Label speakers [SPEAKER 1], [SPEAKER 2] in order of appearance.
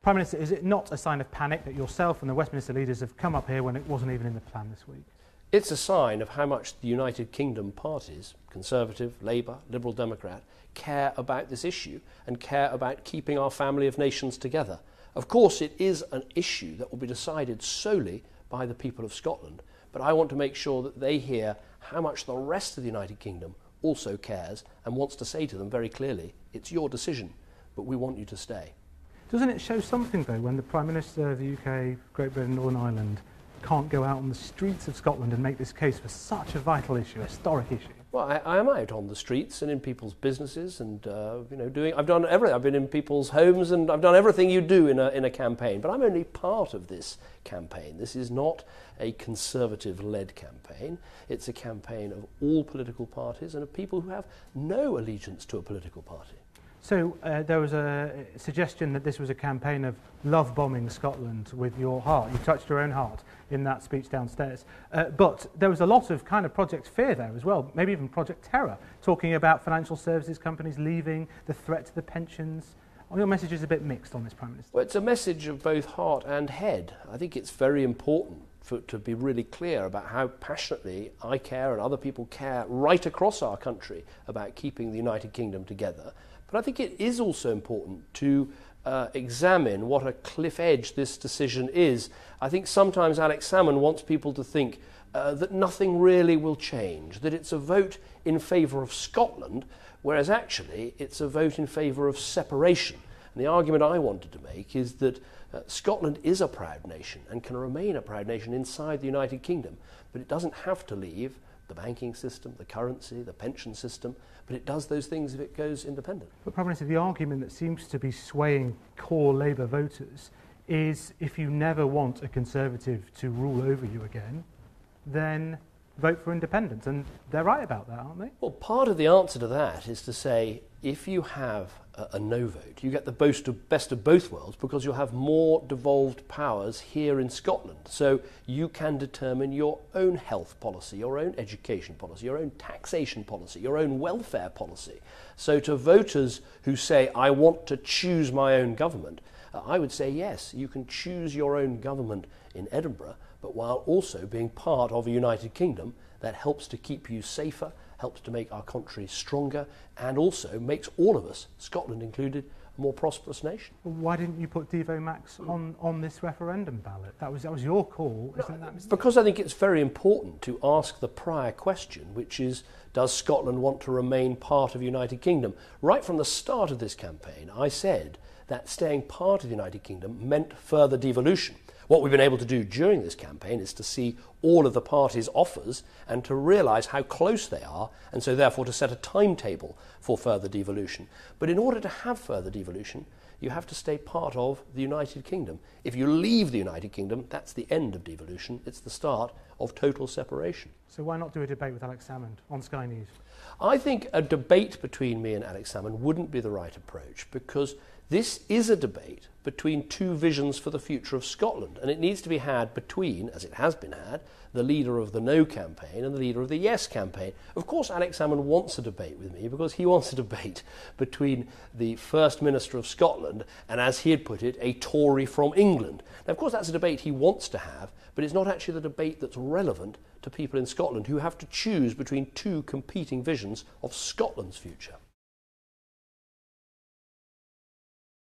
[SPEAKER 1] Prime Minister, is it not a sign of panic that yourself and the Westminster leaders have come up here when it wasn't even in the plan this week?
[SPEAKER 2] It's a sign of how much the United Kingdom parties, Conservative, Labour, Liberal Democrat, care about this issue and care about keeping our family of nations together. Of course, it is an issue that will be decided solely by the people of Scotland, but I want to make sure that they hear how much the rest of the United Kingdom also cares and wants to say to them very clearly, it's your decision, but we want you to stay.
[SPEAKER 1] Doesn't it show something, though, when the Prime Minister of the UK, Great Britain, Northern Ireland can't go out on the streets of Scotland and make this case for such a vital issue, a historic issue?
[SPEAKER 2] Well, I am out on the streets and in people's businesses and, I've done everything. I've been in people's homes and I've done everything you do in a campaign, but I'm only part of this campaign. This is not a Conservative-led campaign. It's a campaign of all political parties and of people who have no allegiance to a political party.
[SPEAKER 1] So there was a suggestion that this was a campaign of love-bombing Scotland with your heart. You touched your own heart in that speech downstairs. But there was a lot of kind of Project Fear there as well, maybe even Project Terror, talking about financial services companies leaving, the threat to the pensions. Your message is a bit mixed on this, Prime Minister.
[SPEAKER 2] Well, it's a message of both heart and head. I think it's very important to be really clear about how passionately I care and other people care right across our country about keeping the United Kingdom together. But I think it is also important to examine what a cliff edge this decision is. I think sometimes Alex Salmond wants people to think that nothing really will change, that it's a vote in favour of Scotland, whereas actually it's a vote in favour of separation. And the argument I wanted to make is that Scotland is a proud nation and can remain a proud nation inside the United Kingdom, but it doesn't have to leave the banking system, the currency, the pension system, but it does those things if it goes independent.
[SPEAKER 1] But Prime Minister, the argument that seems to be swaying core Labour voters is if you never want a Conservative to rule over you again, then vote for independence. And they're right about that, aren't they?
[SPEAKER 2] Well, part of the answer to that is to say if you have a no vote, you get the best of both worlds because you'll have more devolved powers here in Scotland. So you can determine your own health policy, your own education policy, your own taxation policy, your own welfare policy. So to voters who say, I want to choose my own government, I would say, yes, you can choose your own government in Edinburgh, but while also being part of a United Kingdom that helps to keep you safer, helps to make our country stronger, and also makes all of us, Scotland included, a more prosperous nation.
[SPEAKER 1] Why didn't you put Devo Max on this referendum ballot? That was your call, isn't that?
[SPEAKER 2] Because I think it's very important to ask the prior question, which is, does Scotland want to remain part of the United Kingdom? Right from the start of this campaign, I said that staying part of the United Kingdom meant further devolution. What we've been able to do during this campaign is to see all of the parties' offers and to realise how close they are, and so therefore to set a timetable for further devolution. But in order to have further devolution, you have to stay part of the United Kingdom. If you leave the United Kingdom, that's the end of devolution. It's the start of total separation.
[SPEAKER 1] So why not do a debate with Alex Salmond on Sky News?
[SPEAKER 2] I think a debate between me and Alex Salmond wouldn't be the right approach, because this is a debate between two visions for the future of Scotland, and it needs to be had between, as it has been had, the leader of the No campaign and the leader of the Yes campaign. Of course, Alex Salmond wants a debate with me because he wants a debate between the First Minister of Scotland and, as he had put it, a Tory from England. Now, of course, that's a debate he wants to have, but it's not actually the debate that's relevant to people in Scotland who have to choose between two competing visions of Scotland's future.